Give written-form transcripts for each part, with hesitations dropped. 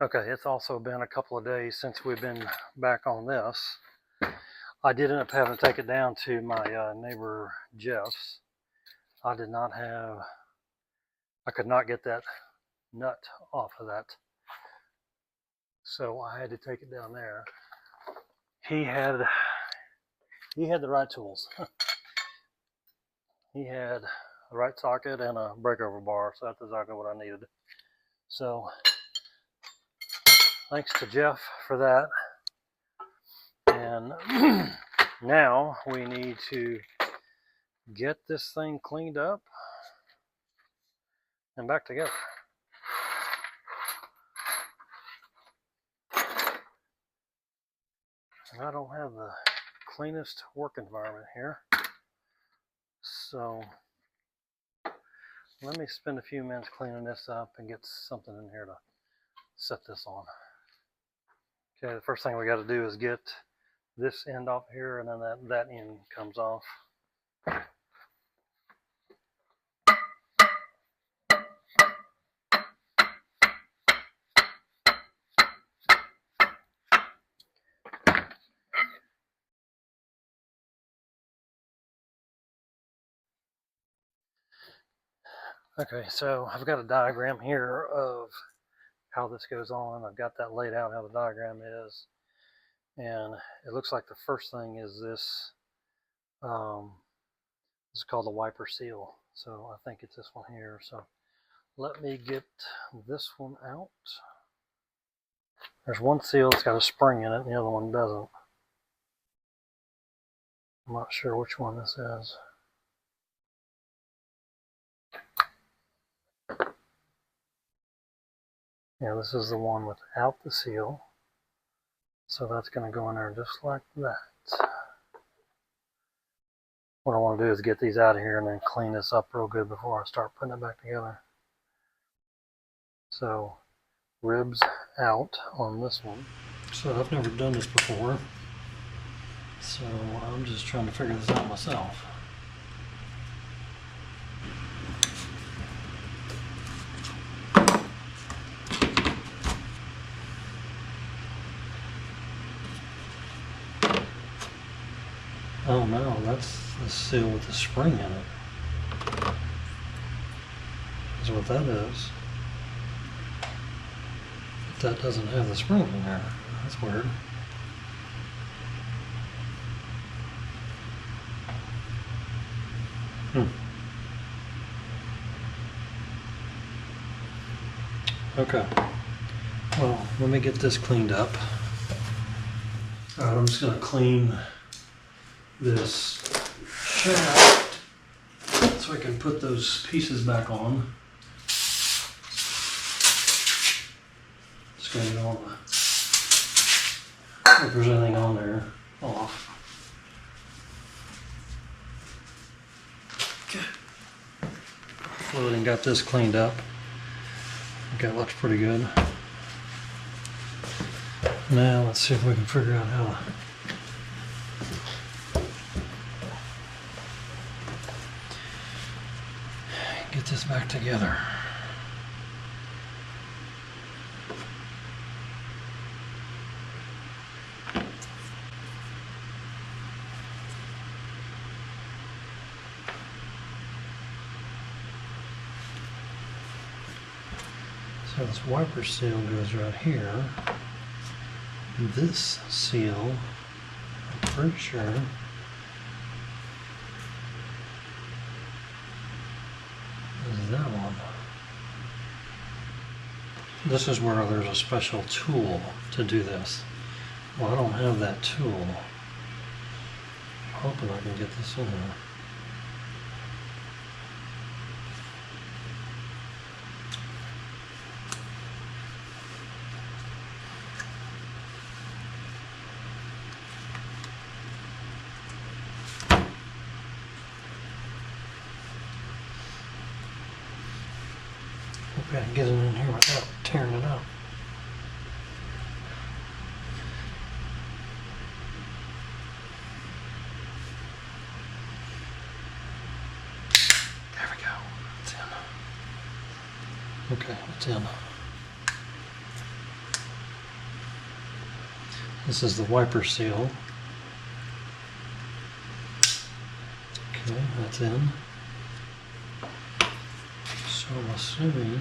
Okay, it's also been a couple of days since we've been back on this. I did end up having to take it down to my neighbor Jeff's. I could not get that nut off of that, so I had to take it down there. He had the right tools. He had the right socket and a breakover bar, so that's exactly what I needed. So thanks to Jeff for that. And now we need to get this thing cleaned up and back together. And I don't have the cleanest work environment here, so let me spend a few minutes cleaning this up and get something in here to set this on. Okay, the first thing we got to do is get this end off here, and then that end comes off. Okay, so I've got a diagram here of how this goes on. I've got that laid out, how the diagram is. And it looks like the first thing is this. This is called the wiper seal. So I think it's this one here. So let me get this one out. There's one seal that's got a spring in it, and the other one doesn't. I'm not sure which one this is. Yeah, this is the one without the seal. So that's going to go in there just like that. What I want to do is get these out of here and then clean this up real good before I start putting it back together. So, ribs out on this one. So I've never done this before, so I'm just trying to figure this out myself. Oh no, that's the seal with the spring in it. That's what that is. But that doesn't have the spring in there. That's weird. Okay. Well, let me get this cleaned up. Alright, I'm just going to clean this shaft so I can put those pieces back on. Just gonna get all the, if there's anything on there, off. Okay. Fluid and got this cleaned up. I think that looks pretty good. Now let's see if we can figure out how to get this back together. So this wiper seal goes right here. This seal, I'm pretty sure, is that one. This is where there's a special tool to do this. Well, I don't have that tool. I'm hoping I can get this in there. Hope I can get it in here without tearing it up. There we go. It's in. Okay, it's in. This is the wiper seal. Okay, that's in. So I'm assuming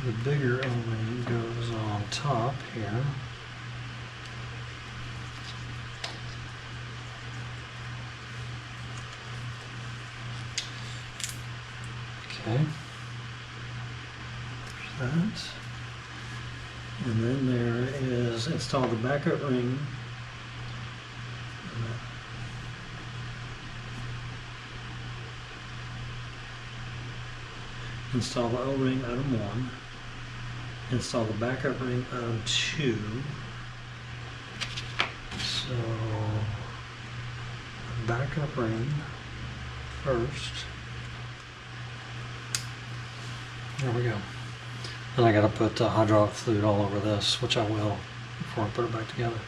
the bigger O-ring goes on top here. Okay. There's that. And then there is install the backup ring. Install the O-ring item 1. Install the backup ring item 2. So backup ring first. There we go. Then I gotta put hydraulic fluid all over this, which I will before I put it back together.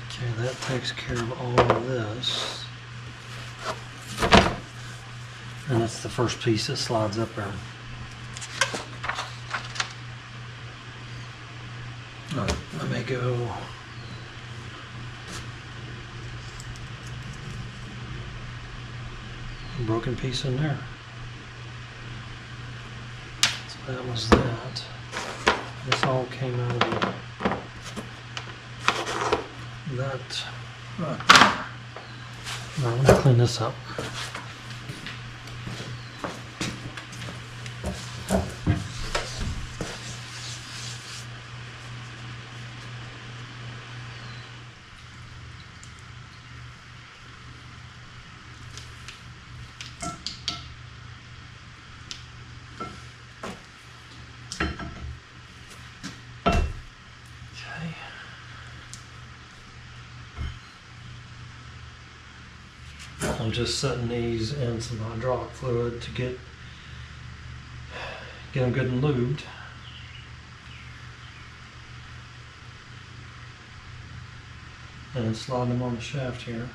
Okay, that takes care of all of this. And that's the first piece that slides up there. Alright, let me go. A broken piece in there. So that was that. This all came out of that. Right. Now let me clean this up. I'm just setting these in some hydraulic fluid to get them good and lubed. And sliding them on the shaft here.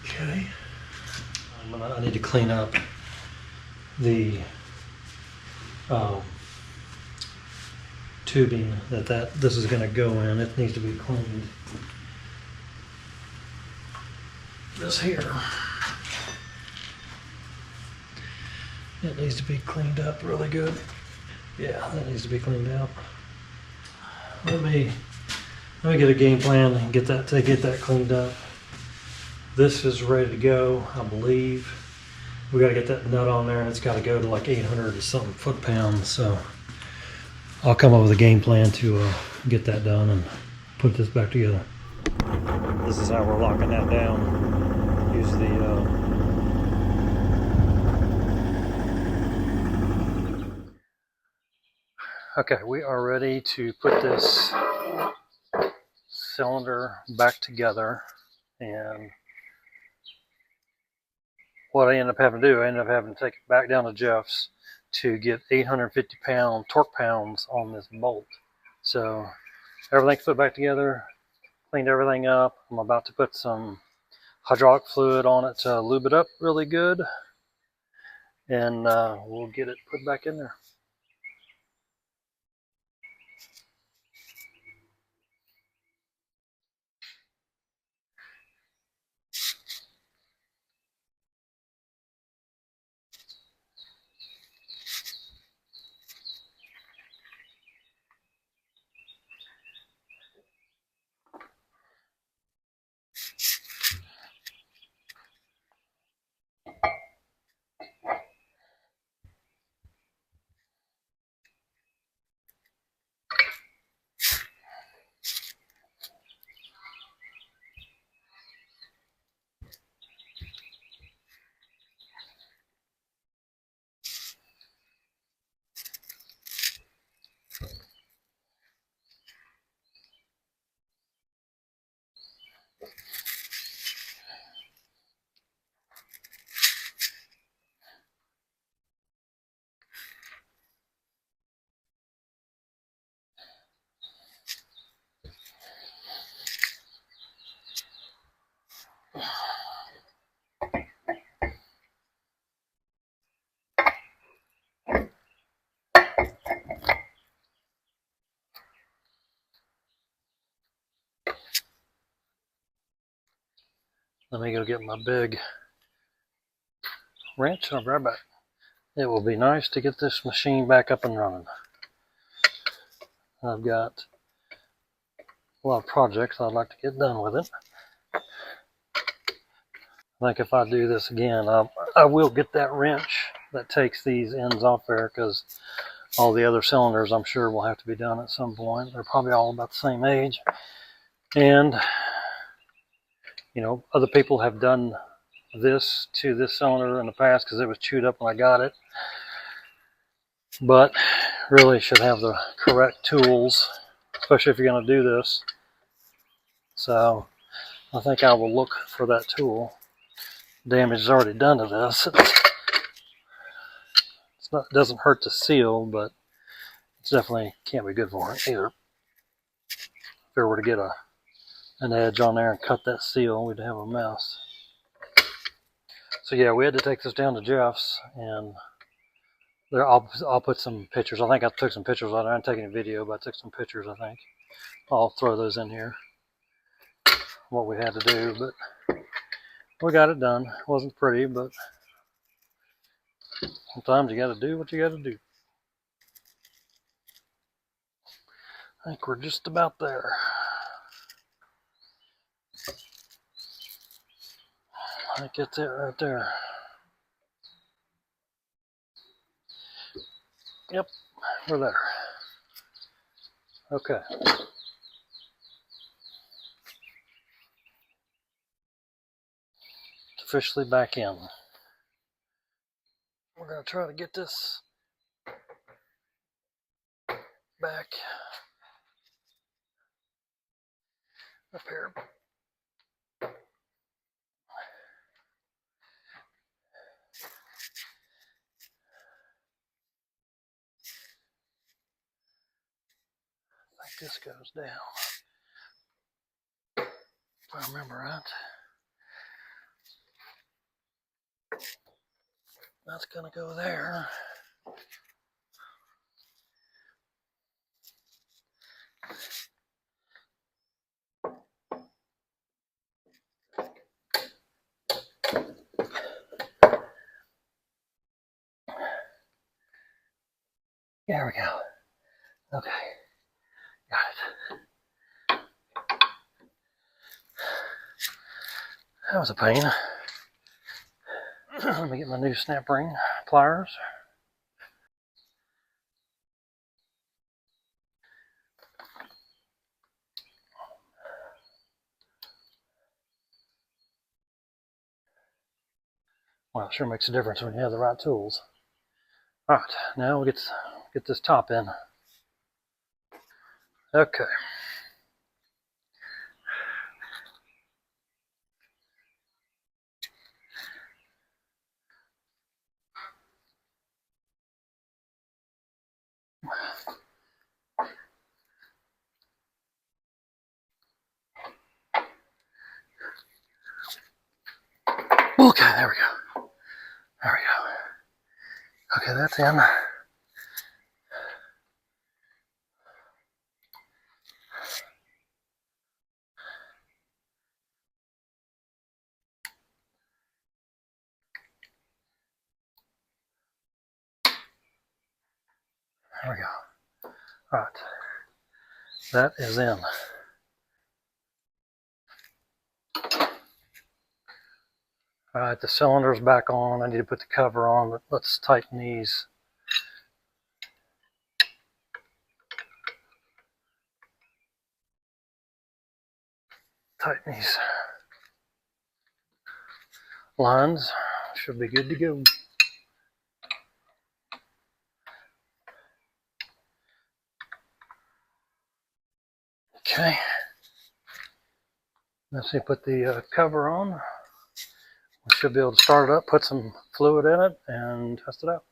Okay. I need to clean up the tubing that this is going to go in. It needs to be cleaned. This here, it needs to be cleaned up really good. Yeah, that needs to be cleaned out. Let me get a game plan and get that cleaned up. This is ready to go, I believe. We got to get that nut on there, and it's got to go to like 800 and something foot-pounds. So I'll come up with a game plan to get that done and put this back together. This is how we're locking that down. Use Okay, we are ready to put this cylinder back together. And what I ended up having to do, I ended up having to take it back down to Jeff's to get 850 pound torque pounds on this bolt. So everything's put back together, cleaned everything up. I'm about to put some hydraulic fluid on it to lube it up really good, and we'll get it put back in there. Let me go get my big wrench and I'll be right back. It will be nice to get this machine back up and running. I've got a lot of projects I'd like to get done with it. I think if I do this again, I will get that wrench that takes these ends off there, because all the other cylinders I'm sure will have to be done at some point. They're probably all about the same age. And, you know, other people have done this to this cylinder in the past because it was chewed up when I got it. But really should have the correct tools, especially if you're going to do this. So I think I will look for that tool. Damage is already done to this. It doesn't hurt to seal, but it definitely can't be good for it either. If we were to get an edge on there and cut that seal, we'd have a mess. So yeah, we had to take this down to Jeff's, and there I'll put some pictures. I think I took some pictures of it. I didn't take any video, but I took some pictures, I think. I'll throw those in here, what we had to do, but we got it done. It wasn't pretty, but sometimes you got to do what you got to do. I think we're just about there. I think that's it right there. Yep, we're there. Okay. It's officially back in. We're going to try to get this back up here. I think this goes down, if I remember right. That's going to go there. There we go. Okay, got it. That was a pain. Let me get my new snap ring pliers. Well, it sure makes a difference when you have the right tools. All right, now we get this top in. Okay. Okay, there we go. There we go. Okay, that's in. There we go. All right, that is in. All right, the cylinder's back on. I need to put the cover on, but let's tighten these. Tighten these lines. Should be good to go. Okay. Let's see, put the cover on. We should be able to start it up, put some fluid in it, and test it out.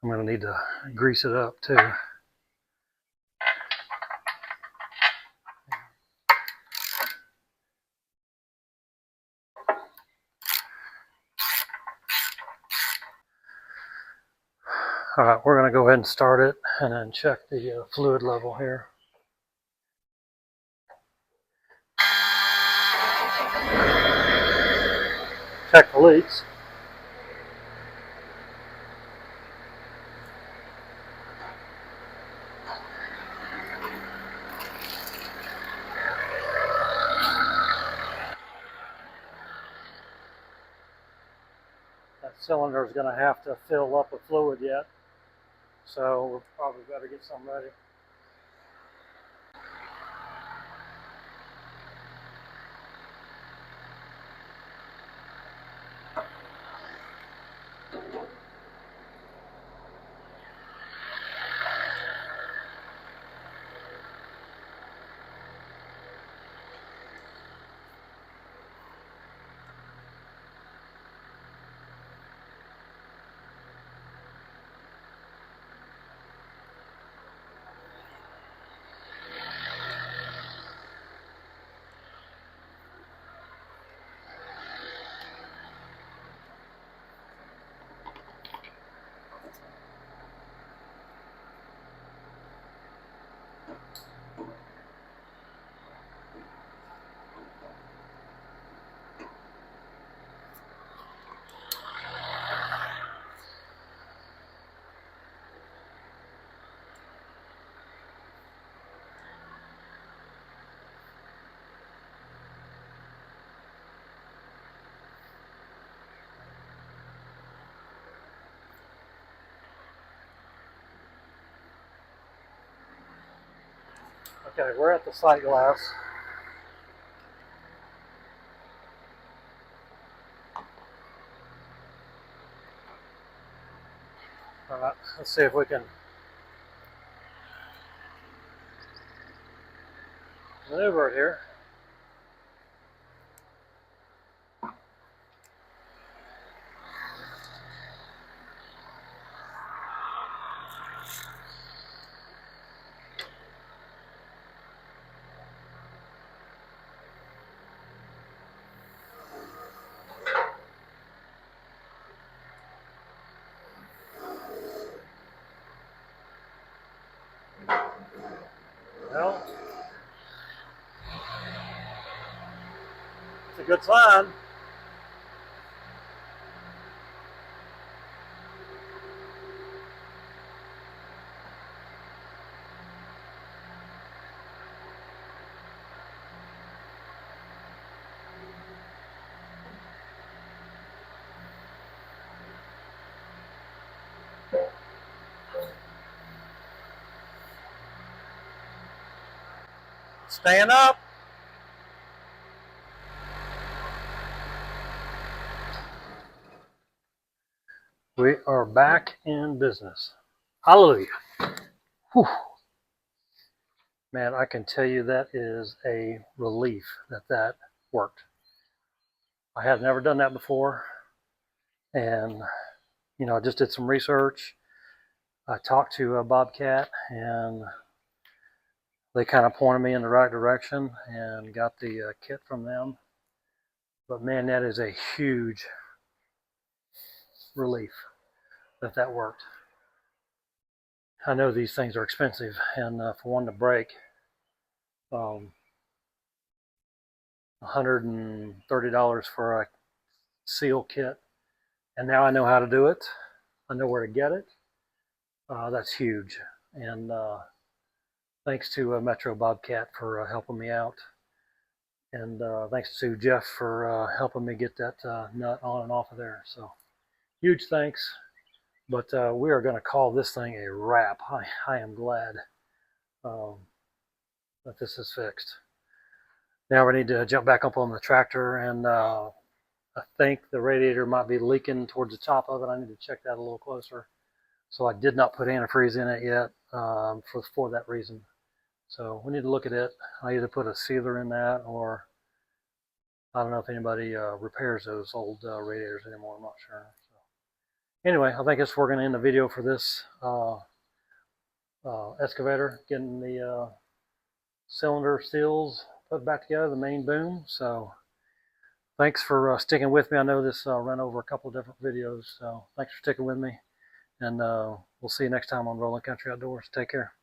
I'm going to need to grease it up too. All right, we're going to go ahead and start it and then check the fluid level here. Check the leaks. That cylinder is going to have to fill up with fluid yet, so we'll probably better get some ready. Okay, we're at the sight glass. All right, let's see if we can maneuver it here. Well, it's a good sign. Stand up. We are back in business. Hallelujah. Whew. Man, I can tell you that is a relief that worked. I have never done that before. And, I just did some research. I talked to Bobcat, and they kind of pointed me in the right direction and got the kit from them. But man, that is a huge relief that worked. I know these things are expensive, and for one to break, $130 for a seal kit, and now I know how to do it. I know where to get it. That's huge, and thanks to Metro Bobcat for helping me out, and thanks to Jeff for helping me get that nut on and off of there. So huge thanks. But we are going to call this thing a wrap. I am glad that this is fixed. Now we need to jump back up on the tractor, and I think the radiator might be leaking towards the top of it. I need to check that a little closer. So I did not put antifreeze in it yet for that reason. So we need to look at it. I either put a sealer in that, or I don't know if anybody repairs those old radiators anymore. I'm not sure. So Anyway, I think that's where we're going to end the video for this excavator, getting the cylinder seals put back together, the main boom. So thanks for sticking with me. I know this ran over a couple of different videos, so thanks for sticking with me. And we'll see you next time on Rolling Country Outdoors. Take care.